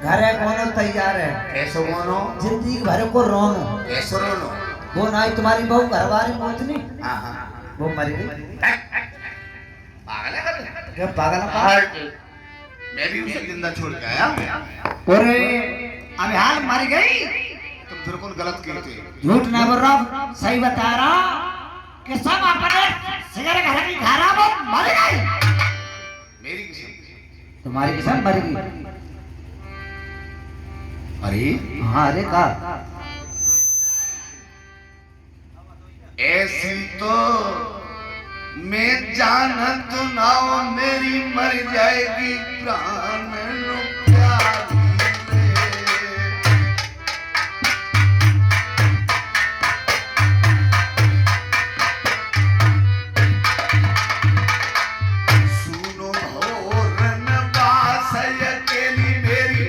घरे कोनो तैयार है ऐसो मोनो जिंदगी भर को रोनो ऐसो रोनो वो ना ही तुम्हारी बहू घरवारी मोतनी हाँ हाँ वो मर गई पागल है क्या पागल है मैं भी उसे जिंदा छोड़ के आया अरे अबे हाल मर गई तुम बिल्कुल गलत कहते झूठ ना बोल रहा सही बता रहा कि सब अपने सिगरेट घर की खाना वो मर गई मेरी किस्म तुम्हारी किस्म मर गई अरे हाँ अरे का ऐसी तो मैं जानत ना हो मेरी मर जाएगी प्राण लो प्यारी रे। सुनो भोरन बास अकेली मेरी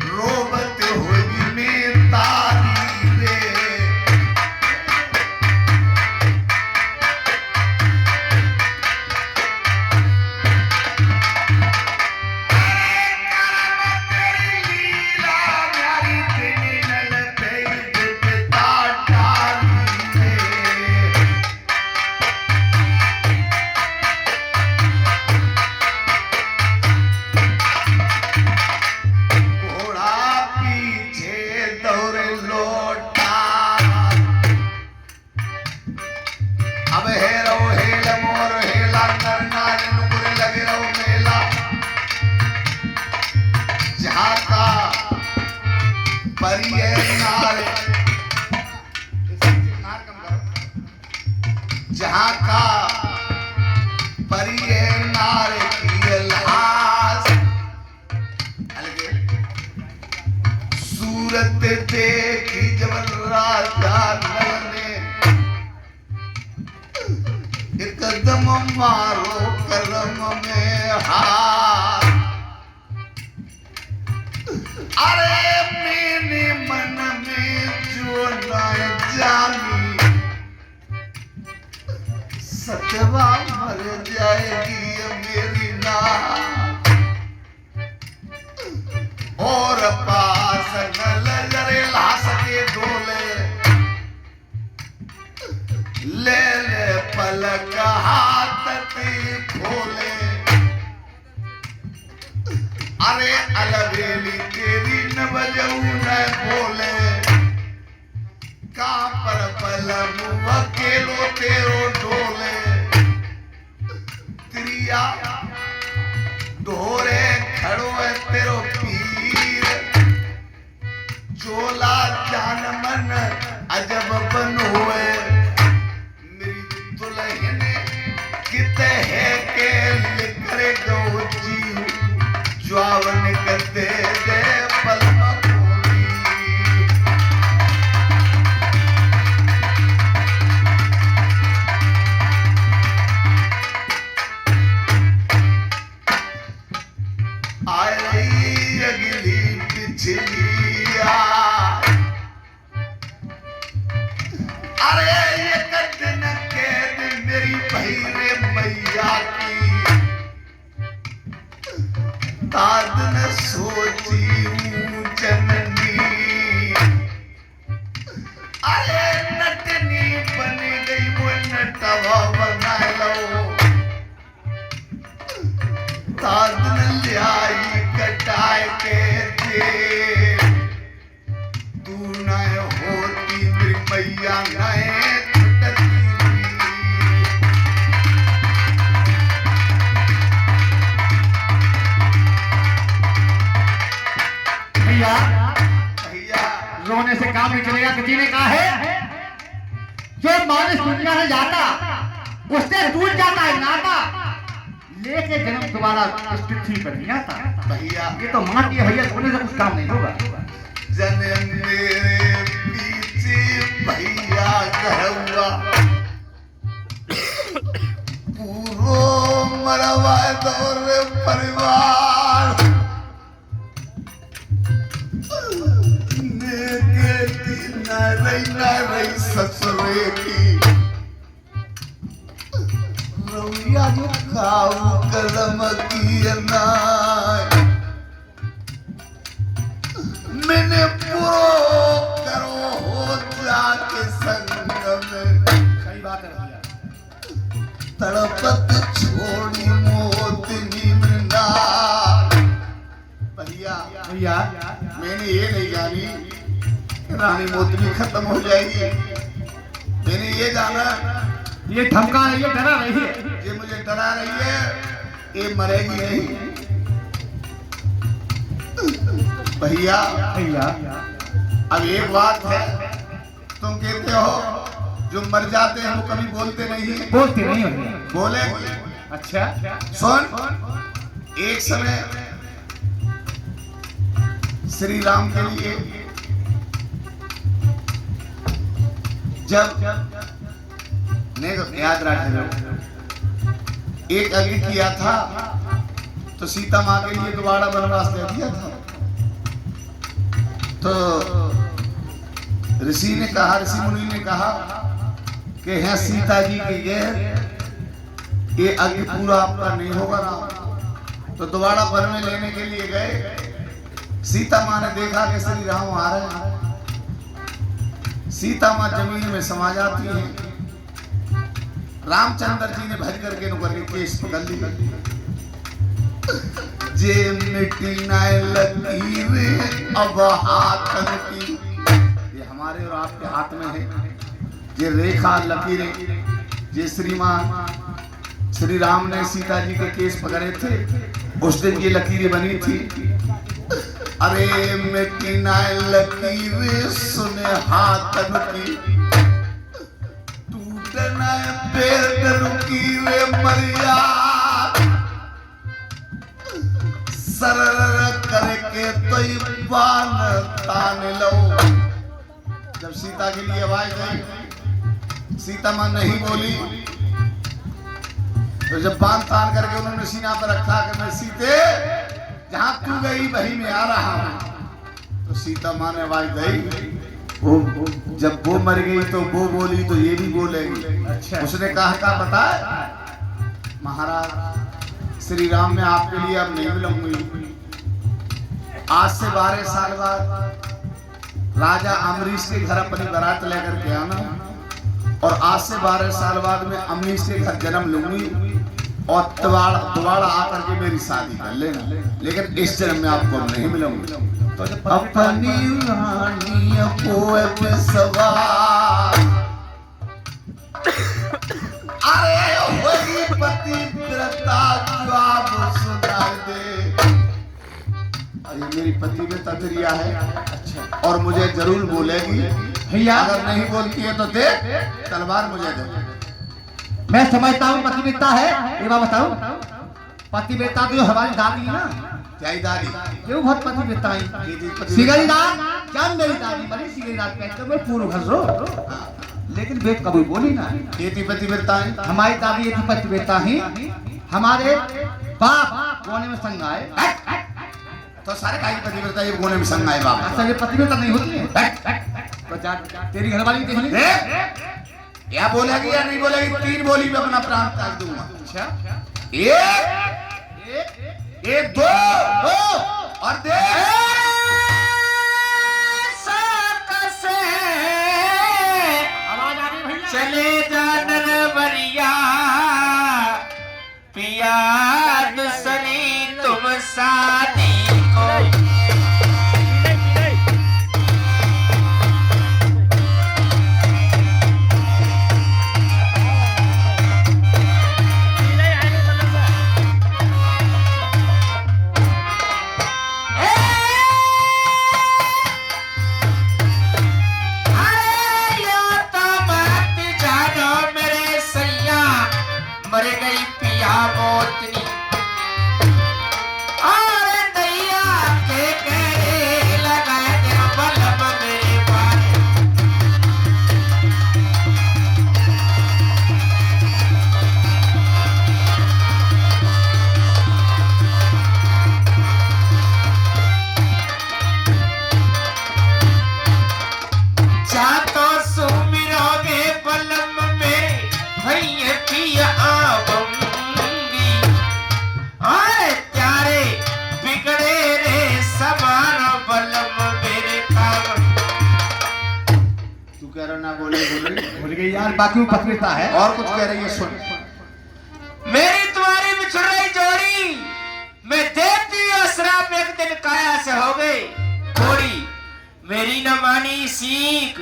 रोबत होगी मैं तारी रे। जहाँ का परिये नार की लाश सूरत देखी जब राजा ने एक कदम मारो कलम में हाथ अरे मेरे मन में जो न जानी सतवा मर जाएगी मेरी ना और पास न लजरे ला सके डोले ले ले पलक हाथ खोले अरे अलबेली तेरी न बजऊ न बोले का पर पलम अकेलो तेरो डोले त्रिया डोरे खड़ो है तेरो पीर चोला जान मन अजब बन हुए मेरी दुल्हन किते है के लिखरे गो जीव ज्वावन करते दे पलम अरे ये दिन कैद मेरी बहिरे मैया की ताद न सोची जननी अरे नटनी बन गई वो नटवा बना लो ताद न लियाई कटाए के दे तू न होती मेरी मैया नए भैया रोने से काम नहीं चलेगा किसी ने कहा है जो मानस दुनिया से जाता उससे टूट जाता है नाता लेके जन्म दोबारा इस पृथ्वी पर नहीं आता भैया ये तो माटी है भैया सोने से कुछ काम नहीं होगा जन्म मेरे पीछे भैया कहूआ पूरो मरवा दौर परिवार न रही ससुरे की रौया जो खाऊ कलम की ना मैंने पूरो करो हो जाके संग में सही बात है भैया। तड़पत छोड़ी मोत निमना। भैया भैया मैंने ये नहीं जानी कि रानी मोतनी खत्म हो जाएगी। मैंने ये जाना ये धमका रही है, डरा रही है, ये मुझे डरा रही है, ये मरेगी नहीं। भैया भैया अब एक बात है, तुम कहते हो जो मर जाते हैं वो कभी बोलते नहीं है। बोलते नहीं हो भैया। बोले अच्छा सुन, एक समय श्री राम के लिए जब नहीं याद रखना, एक यज्ञ किया था तो सीता माँ के लिए दोबारा वनवास दे दिया था। तो ऋषि ने कहा, ऋषि मुनि ने कहा कि है सीता जी के ये यज्ञ पूरा आपका नहीं होगा राम। तो दोबारा वन में लेने के लिए गए। सीता माँ ने देखा कि श्री राम आ रहे हैं। सीता माँ जमीन में समा जाती है। रामचंद्र जी ने भज करके नुकर के केस पकड़ ली। जे मिट्टी नाय लकीर अब हाथन की, ये हमारे और आपके हाथ में है। ये रेखा लकीरें जे श्री राम ने सीता जी के केस पकड़े थे, उस दिन ये लकीरें बनी थी। अरे मिट्टी नाय लकीरें सुने हाथन की, टूटना पैर रुकी वे मरिया, सरर करके तो बान तान लो। जब सीता के लिए आवाज गई, सीता मां नहीं बोली। तो जब बान तान करके उन्होंने सीना पर रखा कि मैं सीते जहां तू गई वहीं मैं आ रहा हूं, तो सीता मां ने आवाज गई। वो जब वो मर गई तो वो बोली तो ये भी बोलेगी। अच्छा। उसने कहा बता महाराज श्री राम मैं आपके लिए अब नहीं मिलूंगी। आज से 12 साल बाद राजा अमरीश के घर अपनी बारात लेकर के आना, और आज से 12 साल बाद मैं अमरीश के घर जन्म लूंगी और दोबारा आकर के मेरी शादी कर लेना, लेकिन इस जन्म में आपको नहीं मिलूंगी। तो अपनी रानी को सवार, अरे वही पतिव्रता जवाब सुनाई दे। अरे मेरी पतिव्रता तेरिया है। अच्छा। और मुझे जरूर बोलेगी भैया। अगर नहीं बोलती है तो दे तलवार मुझे दे। मैं समझता हूँ पतिव्रता है। ये बात बताओ, पतिव्रता तो हमारी दादी है ना। क्या दादी क्यों बहुत पतिव्रता है। सिगरी रात जब मेरी दादी मरी, सिगरी रात कहते मैं पूर्व घसो, लेकिन बेट कभी बोली ना। ये थी पतिव्रता है। हमारी दादी ये थी पतिव्रता ही। हमारे बाप कोने में संग आए, तो सारे का पतिव्रता ये कोने में संग आए बाप। अच्छा ये पतिव्रता नहीं होती है। तो जा तेरी घरवाली देख ली, या बोलेगी या नहीं बोलेगी, 3 बोली में अपना प्राण त्याग दूंगा। अच्छा एक दो और दे। आवाज आ रही भैया। चले जानन बरिया पिया दुसरी तुम शादी को। अरे यो तो बात जानो ना बोले बोले भूल गई यार, बाकी वो पत्रिका है। और कुछ कह रही है, सुन। मेरी तुम्हारी बिछुड़ रही जोड़ी, मैं देती हूँ श्राप एक दिन काया से हो गई थोड़ी। मेरी न मानी सीख,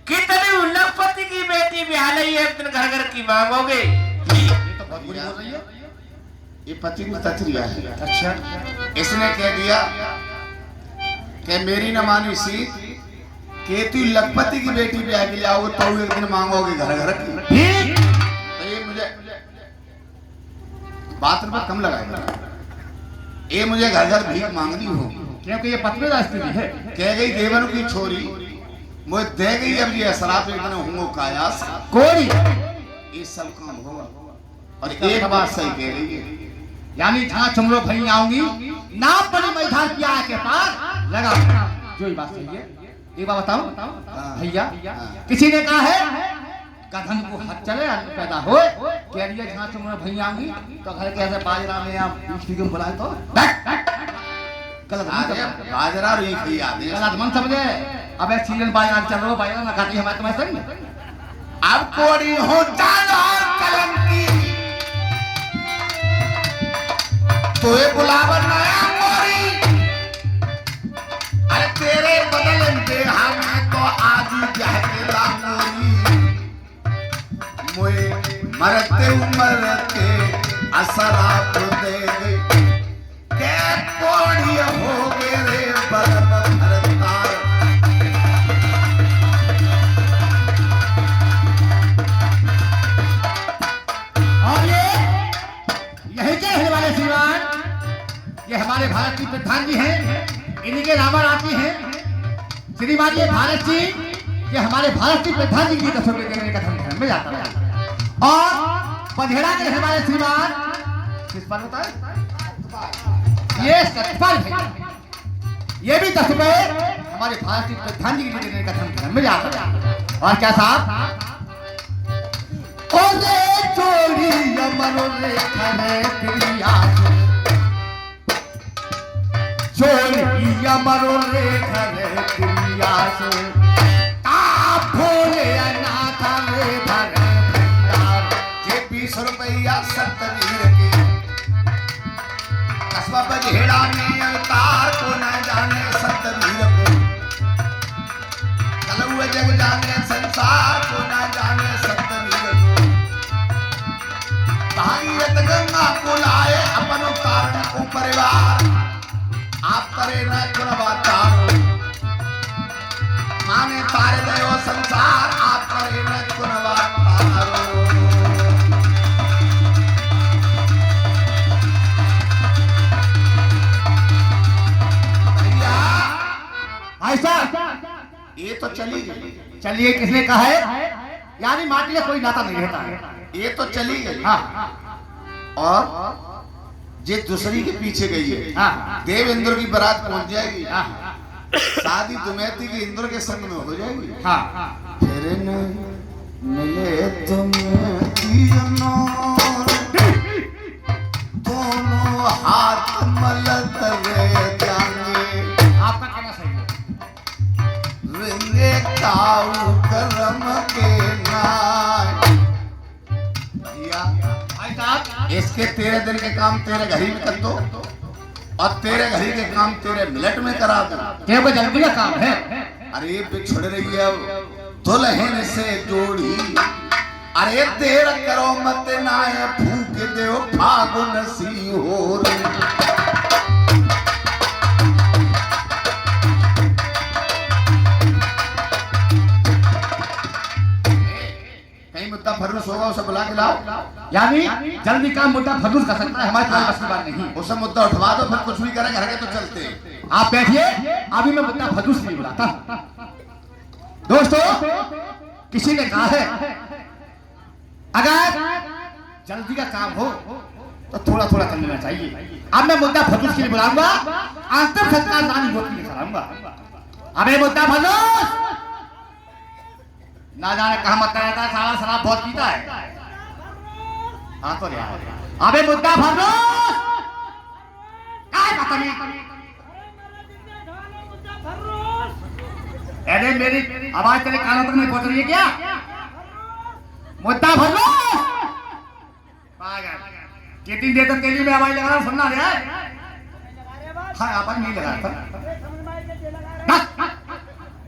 कितनी लखपति की बेटी बिहार एक दिन घर घर की मांगोगे। ये तो बहुत बुरी बोल रही है। ये पति की तथरिया है। अच्छा, इसने कह दिया कि मेरी न मानी सीख, केतु लखपति की बेटी ब्याह के लिए आओगे तो एक दिन मांगोगे घर घर की। ठीक। तो ये मुझे बात पर कम लगाएगा, ये मुझे घर घर भीख मांगनी हो, क्योंकि ये पत्रिका स्थिति है। कह गई देवन की छोरी, मुझे दे गई अब ये शराब एक दिन होंगो कायास कोई ये सब काम होगा। और एक बात सही कह रही है, यानी जहाँ चुमरो भई आऊंगी ना पड़ी मैदान की आय के पार लगा। जो ये बात सही है, एक बात बताओ भैया, किसी ने कहा है कधन को हाथ चले पैदा हो, कह दिया जहाँ चुमरो भई आऊंगी तो घर के ऐसे बाजरा में आप पूछती क्यों बुलाए तो गलत बाजरा और एक ही आदमी गलत मन समझे। अब एक सीजन बाजरा चल रहा, बाजरा ना खाती हमारे तुम्हें संग। अब कोड़ी हो जाना कलंकी, तो ये बुलावर नया मोरी, अरे तेरे बदल में हम तो आज जहकेला मोरी, मुझे मरते मरते असराप दे गई, के कोड़ी हो गए रे बलम भरतार। और यही के रहने वाले श्रीमान, ये हमारे भारत की प्रधान जी हैं, इनके रावण आती हैं। श्रीमान ये भारत जी, ये हमारे भारत की प्रधान जी की दसों के देने का धर्म में जाता है। और पधेड़ा के रहने वाले श्रीमान किस पर होता है, ये सतपाल भैया, ये भी 10 रुपए हमारे भारत की प्रधान जी की देने का धर्म में जाता है। और क्या साहब, ओरे चोरी अमरो रे खरे प्रिया, चोरी अमरो रे खरे प्रिया से का भोले अनाथ रे भरे भंडार। ये 20 रुपया सतवीर के कस्बा बजेड़ा में अवतार को न जाने सतवीर को, कलुए जग जाने संसार को न जाने सतवीर को, भागीरथ गंगा को लाए अपन कारण को परिवार, आप करे न गुणवातार, माने तारे दयो संसार, आप करे न गुणवातार। ऐसा ये तो चली गई, चलिए, किसने कहा है, यानी माटी का कोई नाता नहीं रहता है। ये तो चली गई। हाँ, और जे दूसरी के पीछे गई है, हाँ, देव इंद्र की बारात पहुंच जाएगी, हाँ, शादी दुमैती की इंद्र के संग में हो जाएगी। हाँ, फिर न मिले तुम्हें दोनों हाथ मलत रह जाएंगे, आपका कहना सही है। रिंगे काऊ करम के नाय। भाई साहब, इसके तेरे दिन के काम तेरे घर ही में कर दो, और तेरे घर ही के काम तेरे मिनट में करा दो। क्या कोई जल्दी का काम है? अरे बिछुड़ रही है दुल्हन से जोड़ी, अरे देर करो मत नाय फूक दो फागुन सी हो रही। कहीं मुद्दा फर्रुस होगा उसे बुला के लाओ, यानी जल्दी काम मुद्दा फदूस कर सकता है, हमारे पास बस की बात नहीं। उसे मुद्दा उठवा दो, फिर कुछ भी करे घर के तो चलते। आप बैठिए, अभी मैं मुद्दा फदूस नहीं बुलाता हूं। दोस्तों, किसी ने कहा है अगर जल्दी का काम हो तो थोड़ा थोड़ा कर लेना चाहिए। अब मैं मुद्दा फदूस के लिए बुलाऊंगा, अंतिम संस्कार नानी मोती लेकर आऊंगा। अबे मुद्दा फदूस, ना जाने कहाँ मत रहता है, सारा शराब बहुत पीता है। हाँ तो यार, अबे मुद्दा फदूस, काय पता नहीं। अरे मेरी आवाज तेरे कानों तक नहीं पहुंच रही है क्या? मुद्दा भर लो। पागल, कितनी देर तक तेली में आवाज लगा रहा सुनना रहा है? हाँ आवाज नहीं लगा था।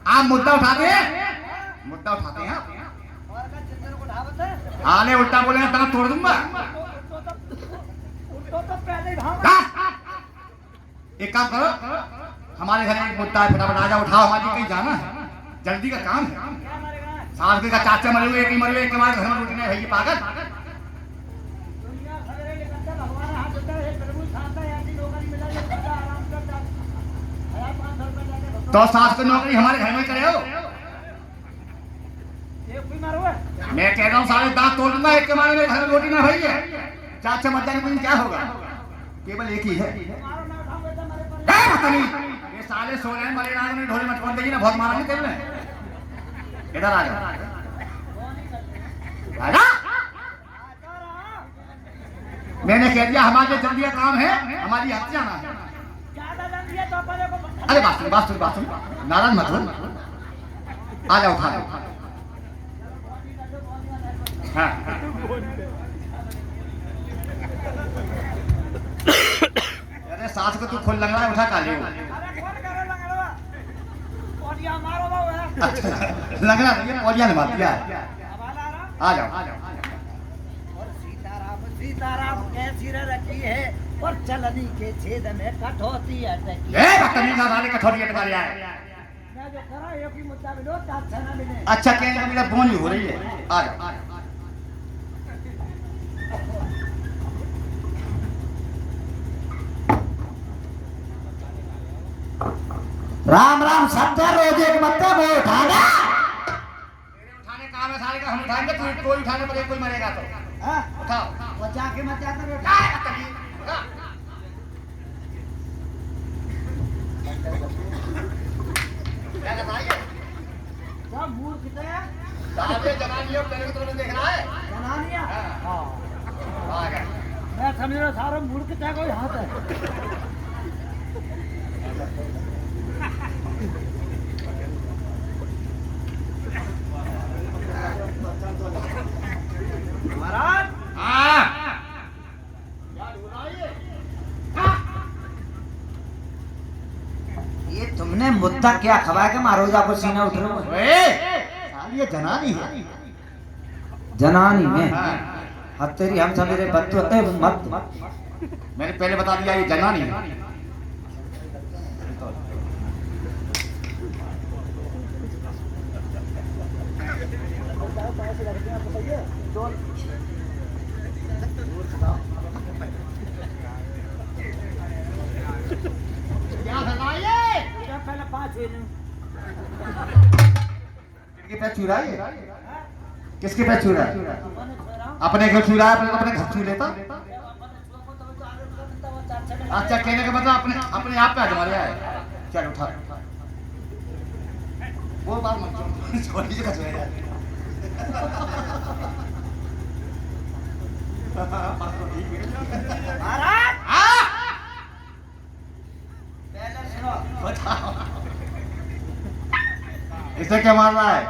आप मुद्दा उठाते हैं, मुद्दा उठाते हैं आले उल्टा बोलेगा तना तोड़ दूंगा। एक काम करो, हमारे घर एक मुद्दा है, फटाफट आ जाओ, उठाओ, हमारी कहीं जाना है, जल्दी का काम है। साल का चाचा मरे हुए, एक ही मरे हुए, एक के बाद घर में उठने है, ये पागल। तो सास की नौकरी हमारे घर में करे हो? मैं कह रहा हूँ सारे दांत तोड़ दूंगा, एक के मारे में घर में रोटी ना भई है। चाचा मर जाने पर क्या होगा? केवल एक ही है। ये साले सो रहे हैं, मरे रात में ढोली मत कर देगी ना, बहुत मारा नहीं तेरे। इधर आ जाओ, आजा। मैंने कह दिया हमारे जल्दी का काम है, हमारी हद जाना है। अरे बात सुन, नाराज मत हो, आ जाओ, उठा लो। हाँ। अरे सास को तू खोल लग रहा है, उठा का ले। अच्छा, लग रहा है पौड़िया ने बात किया। आ जाओ। और सीताराम कैसी रखी है और चलनी के छेद में कठौती अटकी। कठौती अटका लिया है। मैं जो करा एक ही मुद्दा मिलो, चाचा ना मिले। अच्छा कहने का मेरा बोन हो रही है। आ जाओ। राम राम सत्या, रोज एक मुद्दा वो उठाना। तेरे उठाने काम है साले का, हम उठाएंगे, तू कोई उठाने पर कोई मरेगा तो। हाँ? उठाओ। वो जाके मत जाकर क्या बताइए? क्या मूर्ख कितने साहब ये जनानियों को तेरे को तुमने देखना है? जनानिया? हाँ। आ गए। मैं समझ रहा सारा मूर्ख क्या कोई हाथ है। महाराज ये तुमने मुद्दा क्या खबा के मारोजा को सीना उठ रहा साल ये जनानी है। जनानी में अब तेरी हम सवेरे बत्तू मत मैंने पहले बता दिया ये जनानी है। क्या बताइए? पहले 5 हुए किसके पैर छू रहा है? किसके पैर छू रहा है? अपने घर छू रहा है, अपने घर छू लेता। अच्छा कहने का मतलब अपने आप पे आजमा रहा है। चल उठा, वो बात मत छोड़ दीजिए। इसे क्या मार रहा है?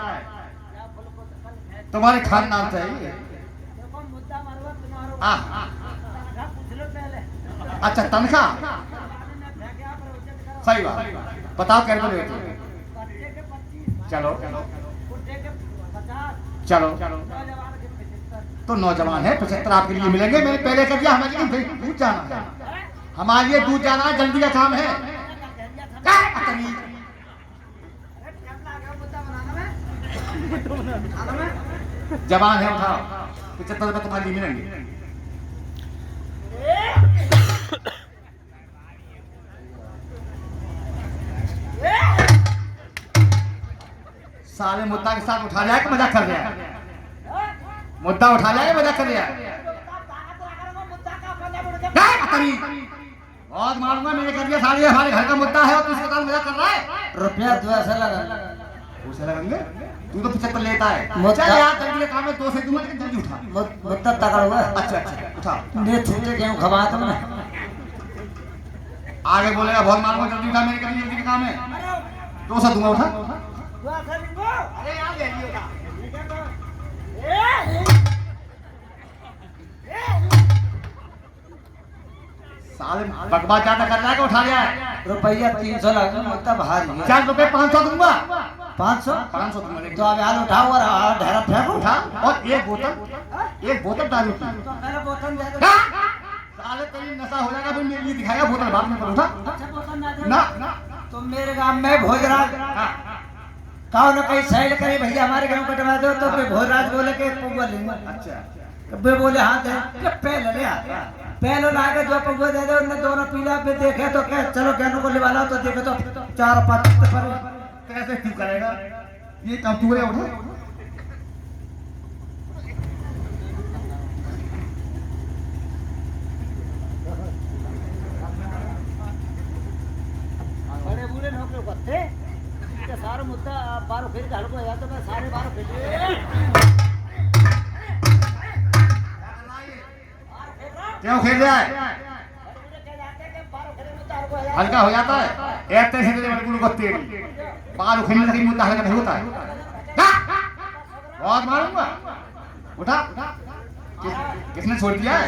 तुम्हारे खानदान से ही है। अच्छा तनख्वाह, सही बात। बताओ कैसे लेते? चलो तो नौजवान है 75 आपके लिए मिलेंगे। मैंने पहले कह दिया हमें दूध जाना है, हमारे लिए दूध जाना है, जल्दी का काम है। जवान है, उठाओ। 75 रुपये तुम्हारे लिए मिलेंगे। साले मुद्दा के साथ उठा लिया कि मजाक कर रहा है? मुद्दा उठा लिया कि मजाक कर रहा है? बहुत मारूंगा, मैंने कर दिया। साले हमारे घर का मुद्दा है और तू इसके साथ मजाक कर रहा है। रुपया 2 ऐसा लगा उसे लगेंगे, तू तो 75 लेता है। मुद्दा चल यार जल्दी काम में 2 से दूंगा, लेकिन जल्दी उठा। मुद्दा तगड़ हुआ। अच्छा उठा। ने छूटे क्यों खबा तुमने? आगे बोलेगा बहुत मारूंगा, जल्दी उठा, मेरे करनी जल्दी का काम है। 2 से दूंगा, उठा। दुआ से लिंगो अरे यार बेलियो का साले बकवास ज्यादा कर रहा है कि उठा लिया है? रुपया 300 लगा मुद्दा भारी है। 4 रुपए 500 दूंगा। 500 500 दूंगा। तो अब यार उठाओ और ढेरा फेंको। उठा और एक बोतल दारू की। तो मेरा बोतल दे दो। साले तेरी नशा हो जाएगा फिर मेरे लिए दिखाएगा बोतल बाद में उठा। अच्छा बोतल ना दे। ना तो मेरे गांव में भोजराज कहो ना कहीं साइड करे भैया हमारे गांव कटवा दो तो फिर भोजराज बोले के पौवा लेंगे। अच्छा वे बोले हाँ दे के पहले ले आ पहले ला के जो पौवा दे दे उन्होंने दोनों पीला पे देखे तो क्या चलो ज्ञानों को लिवा लाओ तो देखे तो 4-5 पर कैसे क्यों करेगा ये काम तू उठा। बड़े बूढ़े नौकरी करते के सारे मुद्दा बारो फिर झाड़ को या तो मैं सारे बारो फिर क्यों खेल जाए हल्का हो जाता है एक तरह से बिल्कुल को तेरी बाल उखड़ने लगी मुद्दा हल्का नहीं होता है। बहुत मारूंगा उठा किसने छोड़ दिया है?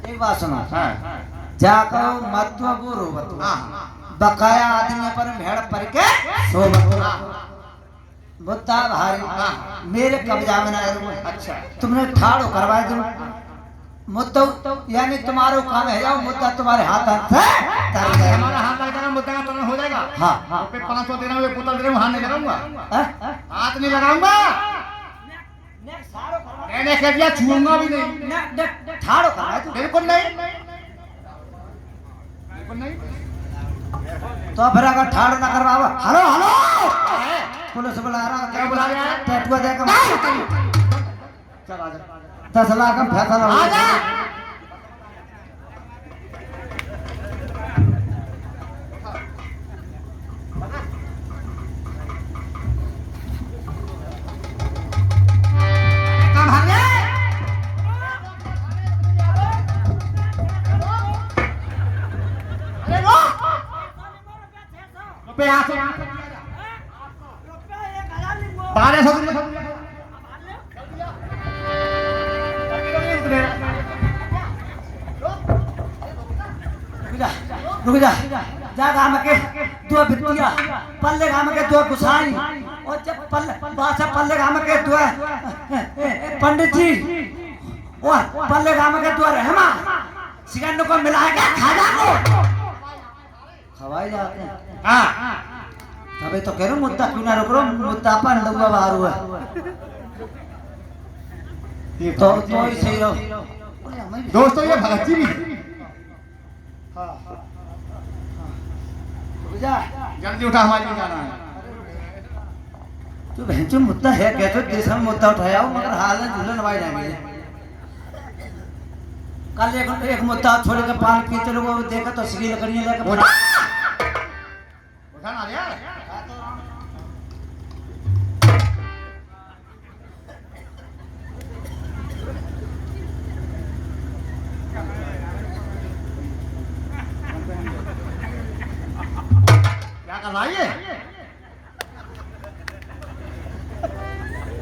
एक बात सुनो हाँ जाको मत्वा गुरु बतु हाँ बकाया आदमी पर भेड़ पर के सो मुद्दा भारी मेरे कब्जा में ना आए। अच्छा तुमने ठाड़ो करवाए तुम मुद्दा यानी तुम्हारा काम है जाओ मुद्दा तुम्हारे हाथ से कर जाएगा। हमारा हाथ लग जाएगा मुद्दा का तुरंत हो जाएगा। हाँ हाँ पे 500 दे रहा हूँ बोतल दे रहा हूँ हाथ नहीं लगाऊंगा हाथ नहीं लगाऊंगा मैंने कह दिया छूऊंगा भी नहीं। ठाड़ो करवाए तुम बिल्कुल नहीं बिल्कुल नहीं। तो फिर अगर ठाड़ो ना करवाओ हेलो हेलो पुलिस बुला रहा क्या बुला रहा है? टैटू देकर चल आ जा 10 लाख का फैसला हो आजा। काम भाग गया। अरे रो रुपये यहाँ से 1200 रुक जा जा गांव के दो बिटिया पल्ले गांव के दो गुसाई और जब पल्ले बादशाह पल्ले गांव के दो पंडित जी और पल्ले गांव के दो रहमा सिकंदर को मिलाएगा खाजा को खवाई जाते हैं। हाँ तभी तो कह रहा हूं मुद्दा क्यों ना रोक रहा मुद्दा पर लुआ बाहर हुआ तो ही सही रहो दोस्तों ये भगत जी भी जल्दी उठा हमारे लिए जाना है। तो बहन मुद्दा है कहते देश में मुद्दा उठाया हो मगर हाल में झूलन वाई जाएंगे। कल एक मुद्दा छोड़ के पान पीते लोगों को देखा तो सिगी लकड़ियां लेकर